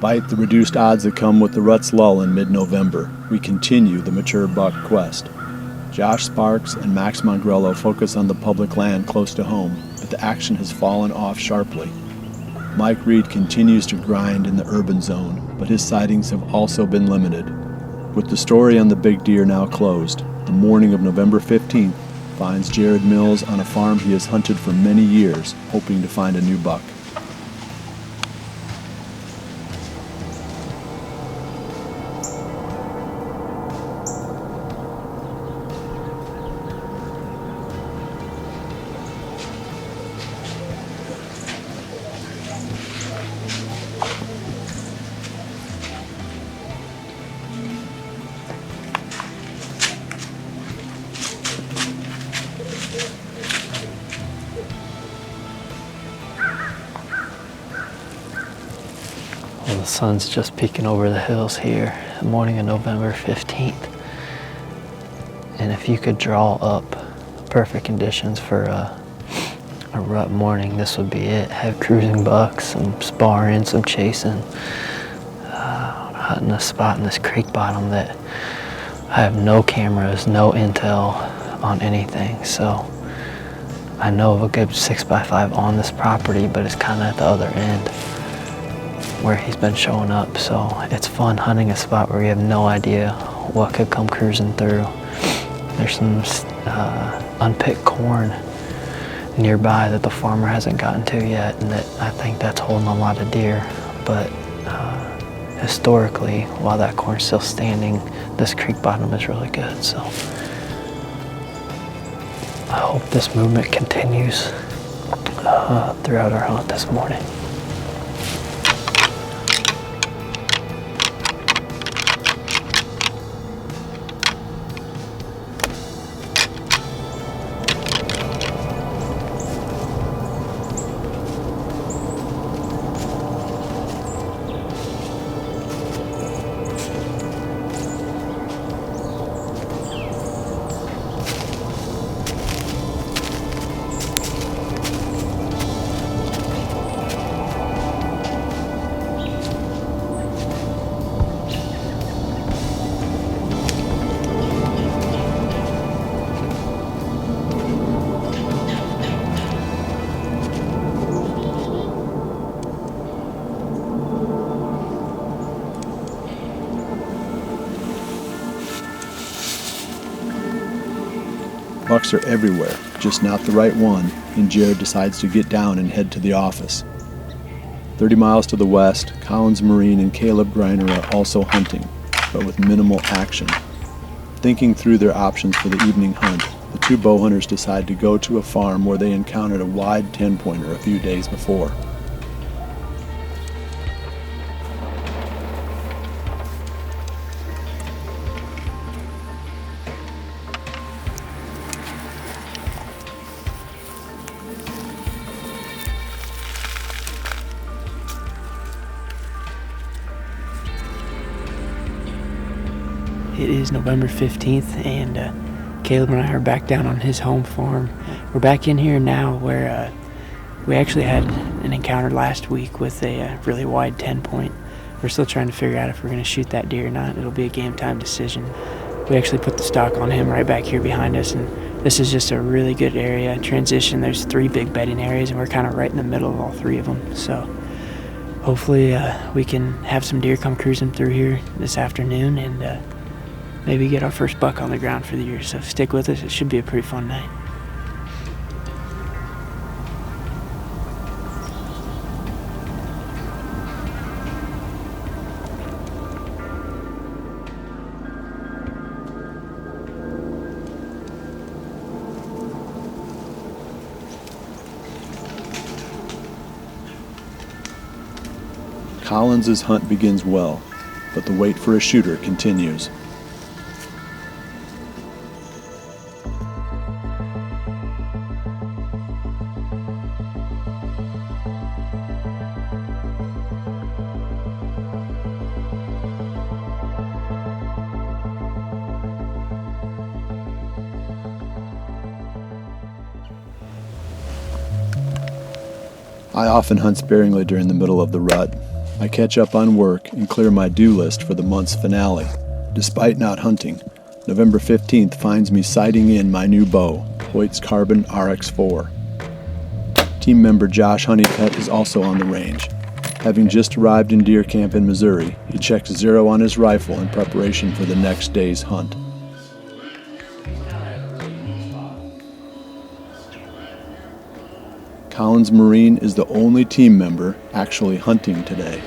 Despite the reduced odds that come with the rut's lull in mid-November, we continue the mature buck quest. Josh Sparks and Max Mongrello focus on the public land close to home, but the action has fallen off sharply. Mike Reed continues to grind in the urban zone, but his sightings have also been limited. With the story on the big deer now closed, the morning of November 15th finds Jared Mills on a farm he has hunted for many years, hoping to find a new buck. Well, the sun's just peeking over the hills here, the morning of November 15th. And if you could draw up perfect conditions for a rut morning, this would be it. Have cruising bucks, some sparring, some chasing, hunting a spot in this creek bottom that I have no cameras, no intel on anything. So I know of a good 6x5 on this property, but it's kind of at the other end where he's been showing up. So it's fun hunting a spot where you have no idea what could come cruising through. There's some unpicked corn nearby that the farmer hasn't gotten to yet, and that I think that's holding a lot of deer. But historically, while that corn's still standing, this creek bottom is really good. So I hope this movement continues throughout our hunt this morning. Bucks are everywhere, just not the right one, and Jared decides to get down and head to the office. 30 miles to the west, Collins Marine and Caleb Griner are also hunting, but with minimal action. Thinking through their options for the evening hunt, the two bow hunters decide to go to a farm where they encountered a wide 10-pointer a few days before. It is November 15th, and Caleb and I are back down on his home farm. We're back in here now where we actually had an encounter last week with a really wide 10-point. We're still trying to figure out if we're going to shoot that deer or not. It'll be a game time decision. We actually put the stock on him right back here behind us, and this is just a really good area. Transition, there's 3 big bedding areas, and we're kind of right in the middle of all 3 of them. So hopefully we can have some deer come cruising through here this afternoon and maybe get our first buck on the ground for the year. So stick with us. It should be a pretty fun night. Collins's hunt begins well, but the wait for a shooter continues. I often hunt sparingly during the middle of the rut, I catch up on work and clear my due list for the month's finale. Despite not hunting, November 15th finds me sighting in my new bow, Hoyt's Carbon RX4. Team member Josh Honeycutt is also on the range. Having just arrived in deer camp in Missouri, he checks 0 on his rifle in preparation for the next day's hunt. Collins Marine is the only team member actually hunting today.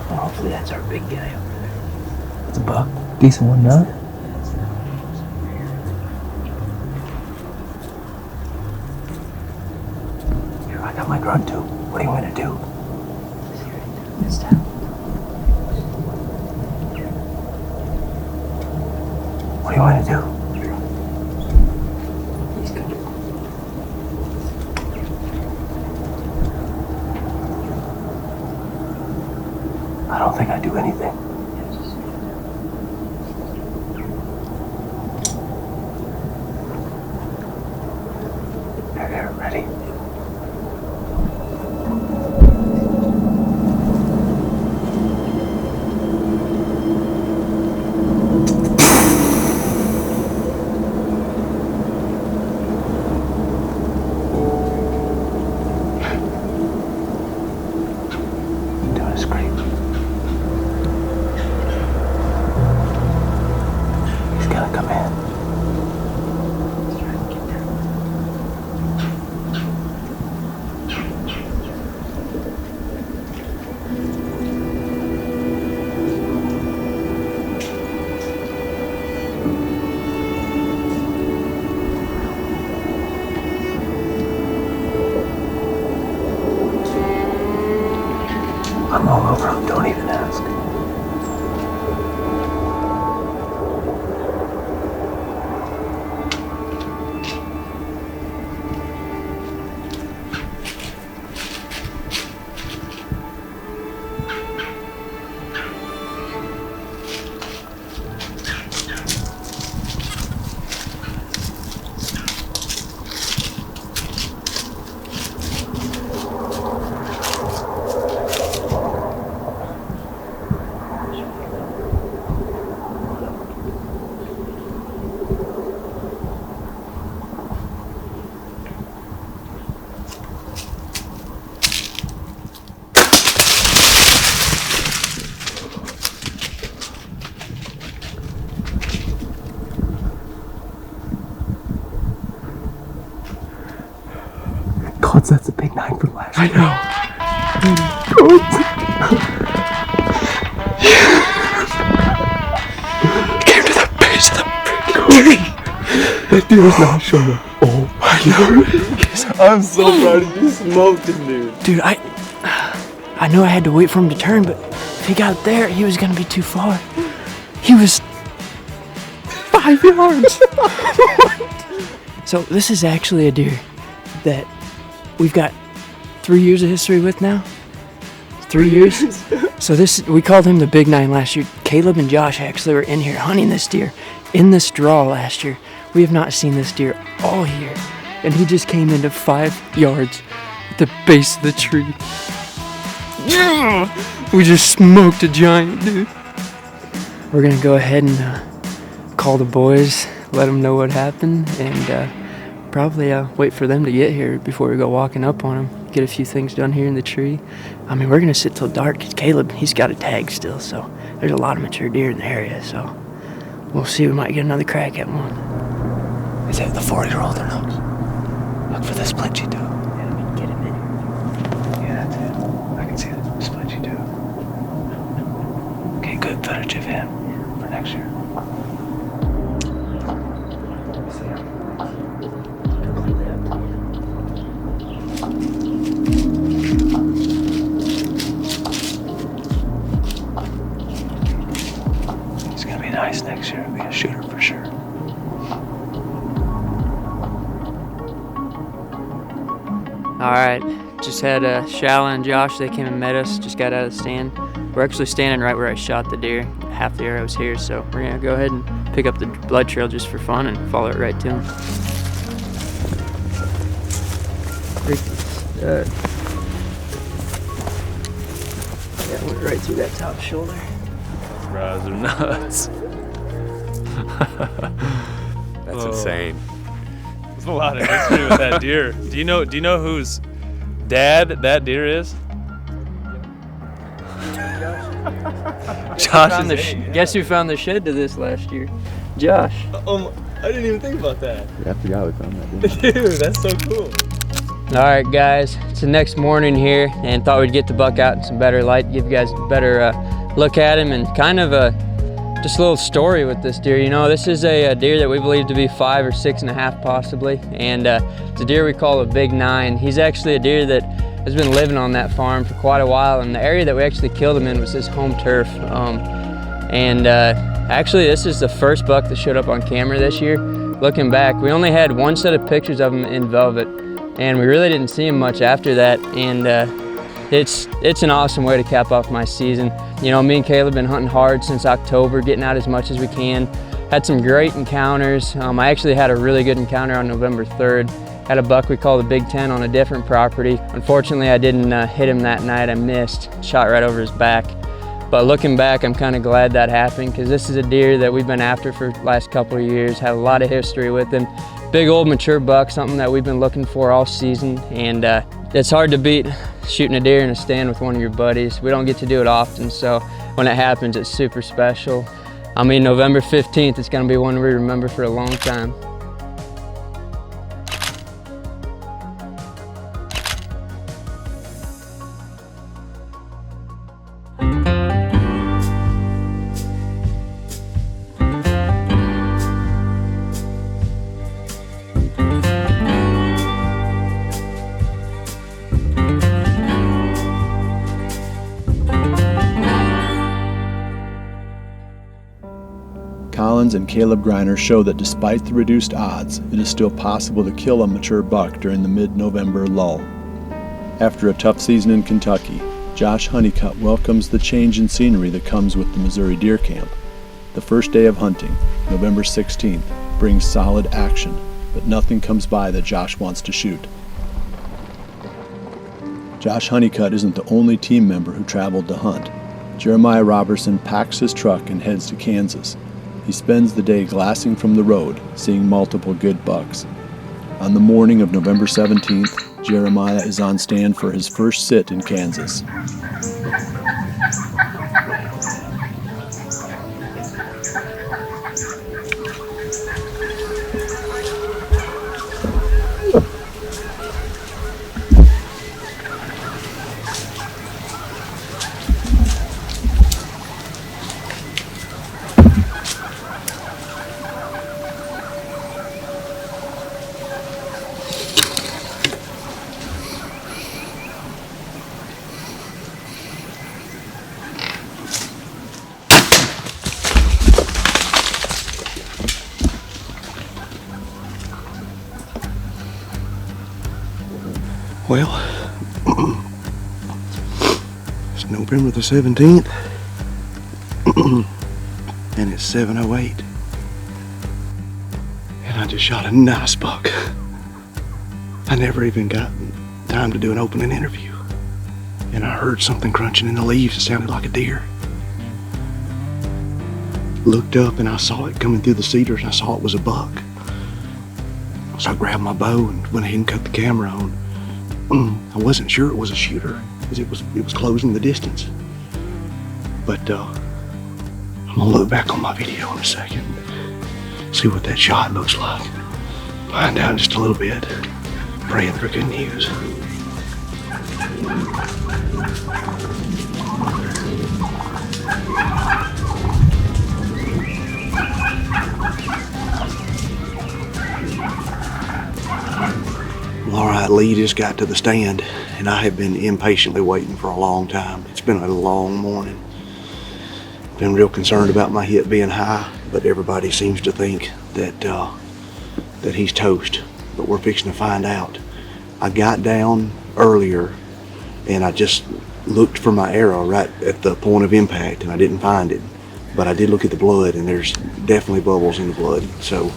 Hopefully that's our big guy over there. It's a buck. Decent one, huh? Here, I got my grunt too. What do you want to do? This time. What do you want to do? He's good. I don't think I do anything. Here, ready? Doing a scream. He's gotta come in. He's trying to get down. I'm all over him, don't even ask. God, that's a big 9 from last year. I know. Came to the base of the freaking tree. That deer is not showing up. Oh, I know. I'm so proud of you. Smoked him, dude. Dude, I knew I had to wait for him to turn, but if he got there, he was gonna be too far. He was 5 yards. So this is actually a deer that we've got 3 years of history with now. 3 years. So we called him the Big 9 last year. Caleb and Josh actually were in here hunting this deer in this draw last year. We have not seen this deer all year, and he just came into 5 yards at the base of the tree. Yeah! We just smoked a giant, dude. We're gonna go ahead and call the boys, let them know what happened, and probably wait for them to get here before we go walking up on them. Get a few things done here in the tree. I mean, we're gonna sit till dark because Caleb, he's got a tag still, so there's a lot of mature deer in the area, so we'll see. We might get another crack at one. Is it the 40-year-old or no? Look for the split you do. Yeah, I mean, get him in here. Yeah, that's it. I can see the split you do. Okay, good footage of him for next year. He's gonna be nice next year. He'll be a shooter for sure. All right, just had Shala and Josh. They came and met us. Just got out of the stand. We're actually standing right where I shot the deer. Half the arrow's here, so we're gonna go ahead and pick up the blood trail just for fun and follow it right to him. Yeah, went right through that top shoulder. Those are nuts. That's insane. There's a lot of history with that deer. Do you know whose dad that deer is? Josh. Guess who found the shed to this last year? Josh. I didn't even think about that. Yeah, I forgot we found that. Dude, that's so cool. All right, guys, it's the next morning here, and thought we'd get the buck out in some better light, give you guys a better look at him, and kind of just a little story with this deer. You know, this is a deer that we believe to be 5 or 6.5 possibly, and it's a deer we call a Big 9. He's actually a deer that has been living on that farm for quite a while, and the area that we actually killed him in was his home turf. Actually, this is the first buck that showed up on camera this year. Looking back, we only had one set of pictures of him in velvet, and we really didn't see him much after that. And it's an awesome way to cap off my season. You know, me and Caleb been hunting hard since October, getting out as much as we can. Had some great encounters. I actually had a really good encounter on November 3rd. Had a buck we call the Big 10 on a different property. Unfortunately, I didn't hit him that night. I missed, shot right over his back. But looking back, I'm kind of glad that happened, because this is a deer that we've been after for the last couple of years, had a lot of history with him. Big old mature buck, something that we've been looking for all season, and it's hard to beat shooting a deer in a stand with one of your buddies. We don't get to do it often, so when it happens, it's super special. I mean, November 15th is gonna be one we remember for a long time. Collins and Caleb Greiner show that despite the reduced odds, it is still possible to kill a mature buck during the mid-November lull. After a tough season in Kentucky, Josh Honeycutt welcomes the change in scenery that comes with the Missouri Deer Camp. The first day of hunting, November 16th, brings solid action, but nothing comes by that Josh wants to shoot. Josh Honeycutt isn't the only team member who traveled to hunt. Jeremiah Roberson packs his truck and heads to Kansas. He spends the day glassing from the road, seeing multiple good bucks. On the morning of November 17th, Jeremiah is on stand for his first sit in Kansas. Well, it's November the 17th, and it's 7:08, and I just shot a nice buck. I never even got time to do an opening interview, and I heard something crunching in the leaves. It sounded like a deer. Looked up and I saw it coming through the cedars, and I saw it was a buck. So I grabbed my bow and went ahead and cut the camera on. I wasn't sure it was a shooter, because it was closing the distance. But I'm gonna look back on my video in a second, see what that shot looks like, find out just a little bit, praying for good news. All right, Lee just got to the stand, and I have been impatiently waiting for a long time. It's been a long morning. Been real concerned about my hit being high, but everybody seems to think that that he's toast. But we're fixing to find out. I got down earlier, and I just looked for my arrow right at the point of impact and I didn't find it. But I did look at the blood and there's definitely bubbles in the blood. So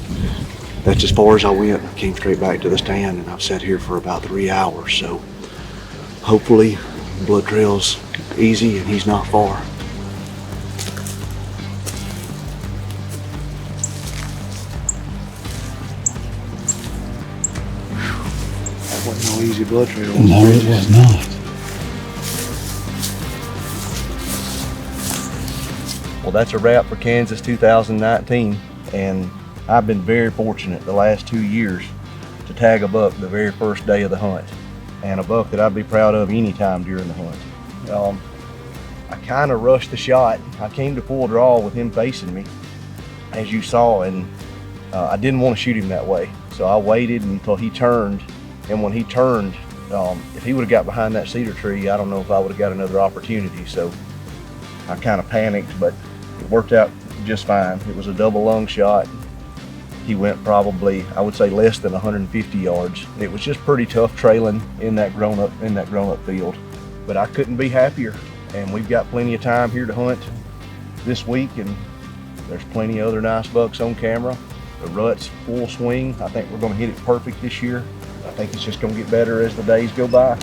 that's as far as I went. I came straight back to the stand and I've sat here for about 3 hours. So hopefully the blood trail's easy and he's not far. That wasn't no easy blood trail. No, it was not. Well, that's a wrap for Kansas 2019, and I've been very fortunate the last 2 years to tag a buck the very first day of the hunt, and a buck that I'd be proud of any time during the hunt. I kind of rushed the shot. I came to full draw with him facing me, as you saw, and I didn't want to shoot him that way, so I waited until he turned, and when he turned, if he would have got behind that cedar tree, I don't know if I would have got another opportunity, so I kind of panicked, but it worked out just fine. It was a double lung shot. He went probably, I would say, less than 150 yards. It was just pretty tough trailing in that grown up field. But I couldn't be happier. And we've got plenty of time here to hunt this week, and there's plenty of other nice bucks on camera. The rut's full swing. I think we're going to hit it perfect this year. I think it's just going to get better as the days go by.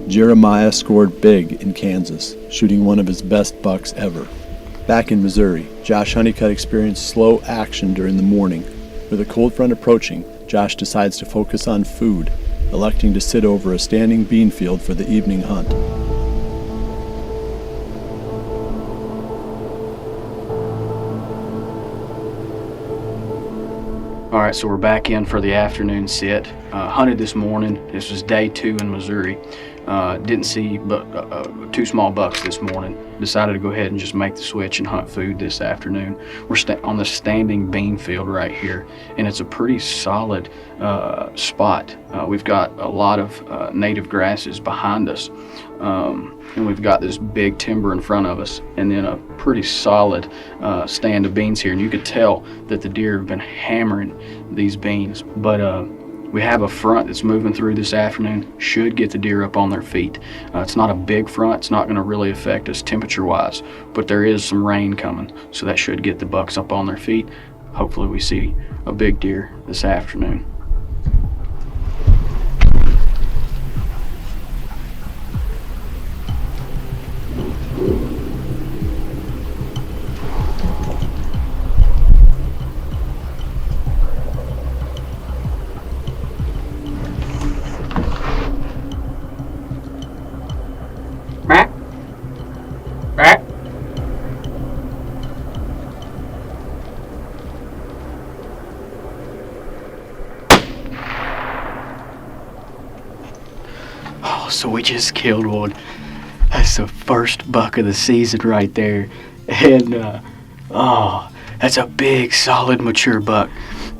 Jeremiah scored big in Kansas, shooting one of his best bucks ever. Back in Missouri, Josh Honeycutt experienced slow action during the morning. With a cold front approaching, Josh decides to focus on food, electing to sit over a standing bean field for the evening hunt. All right, so we're back in for the afternoon sit. Hunted this morning. This was day 2 in Missouri. Didn't see but 2 small bucks this morning. Decided to go ahead and just make the switch and hunt food this afternoon. We're on the standing bean field right here, and it's a pretty solid spot. We've got a lot of native grasses behind us, and we've got this big timber in front of us, and then a pretty solid stand of beans here. And you could tell that the deer have been hammering these beans, but we have a front that's moving through this afternoon. Should get the deer up on their feet. It's not a big front. It's not going to really affect us temperature-wise, but there is some rain coming, so that should get the bucks up on their feet. Hopefully we see a big deer this afternoon. So we just killed one. That's the first buck of the season right there. And, that's a big, solid, mature buck.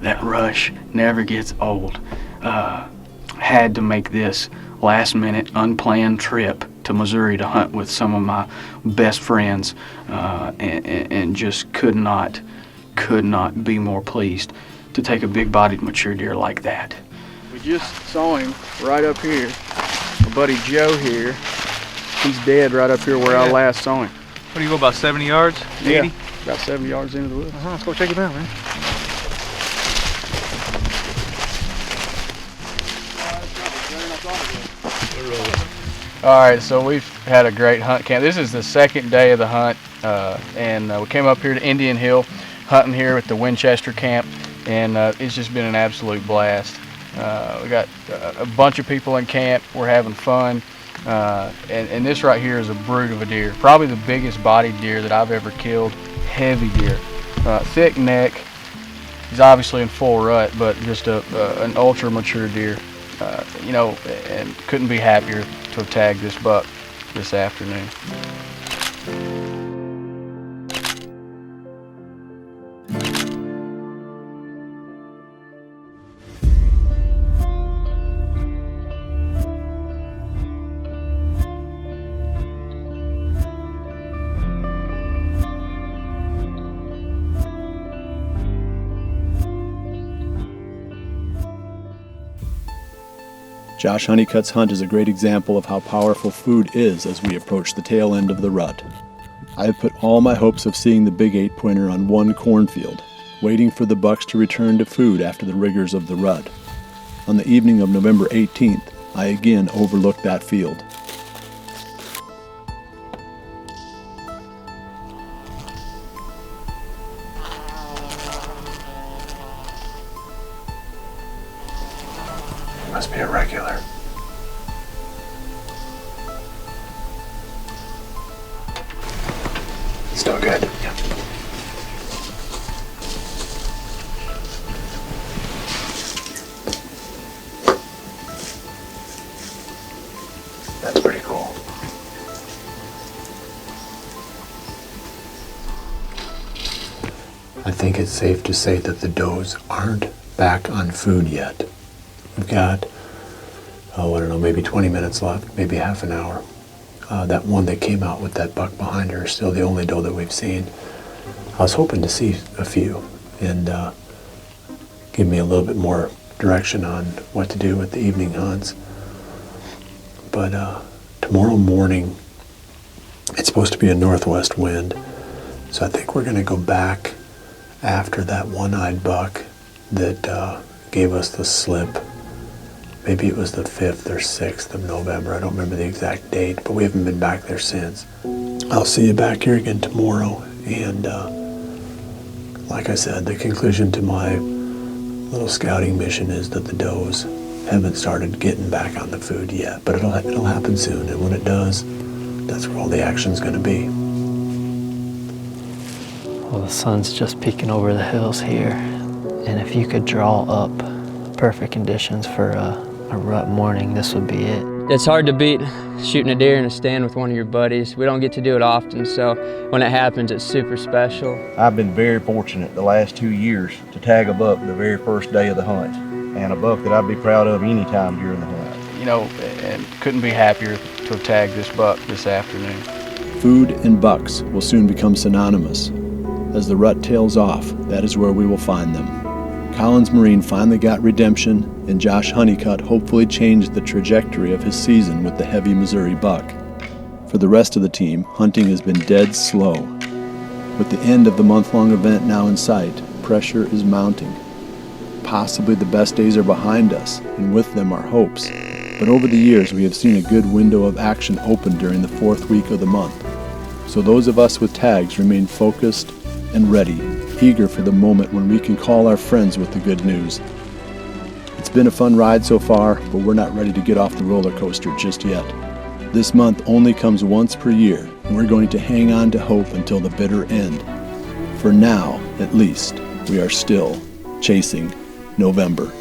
That rush never gets old. Had to make this last-minute, unplanned trip to Missouri to hunt with some of my best friends, and just could not be more pleased to take a big-bodied, mature deer like that. We just saw him right up here. My buddy Joe here, he's dead right up here where I last saw him. What do you go, about 70 yards? 80? Yeah, about 70 yards into the woods. Let's go check him out, man. All right, so we've had a great hunt camp. This is the second day of the hunt, and we came up here to Indian Hill, hunting here at the Winchester camp, and it's just been an absolute blast. We got a bunch of people in camp. We're having fun, and this right here is a brute of a deer, probably the biggest bodied deer that I've ever killed. Heavy deer, thick neck. He's obviously in full rut, but just an ultra mature deer, and couldn't be happier to have tagged this buck this afternoon. Josh Honeycutt's hunt is a great example of how powerful food is as we approach the tail end of the rut. I have put all my hopes of seeing the big 8-pointer on one cornfield, waiting for the bucks to return to food after the rigors of the rut. On the evening of November 18th, I again overlooked that field. Must be a regular. Still good. Yeah. That's pretty cool. I think it's safe to say that the does aren't back on food yet. We've got, I don't know, maybe 20 minutes left, maybe half an hour. That one that came out with that buck behind her is still the only doe that we've seen. I was hoping to see a few and give me a little bit more direction on what to do with the evening hunts. But tomorrow morning, it's supposed to be a northwest wind, so I think we're going to go back after that one-eyed buck that gave us the slip. Maybe it was the 5th or 6th of November. I don't remember the exact date, but we haven't been back there since. I'll see you back here again tomorrow. And like I said, the conclusion to my little scouting mission is that the does haven't started getting back on the food yet, but it'll happen soon. And when it does, that's where all the action's going to be. Well, the sun's just peeking over the hills here, and if you could draw up perfect conditions for a rut morning, this would be it. It's hard to beat shooting a deer in a stand with one of your buddies. We don't get to do it often, so when it happens, it's super special. I've been very fortunate the last 2 years to tag a buck the very first day of the hunt, and a buck that I'd be proud of any time during the hunt. You know, and couldn't be happier to have tagged this buck this afternoon. Food and bucks will soon become synonymous. As the rut tails off, that is where we will find them. Collins Marine finally got redemption, and Josh Honeycutt hopefully changed the trajectory of his season with the heavy Missouri buck. For the rest of the team, hunting has been dead slow. With the end of the month-long event now in sight, pressure is mounting. Possibly the best days are behind us, and with them our hopes. But over the years, we have seen a good window of action open during the 4th week of the month. So those of us with tags remain focused and ready, eager for the moment when we can call our friends with the good news. It's been a fun ride so far, but we're not ready to get off the roller coaster just yet. This month only comes once per year, and we're going to hang on to hope until the bitter end. For now, at least, we are still chasing November.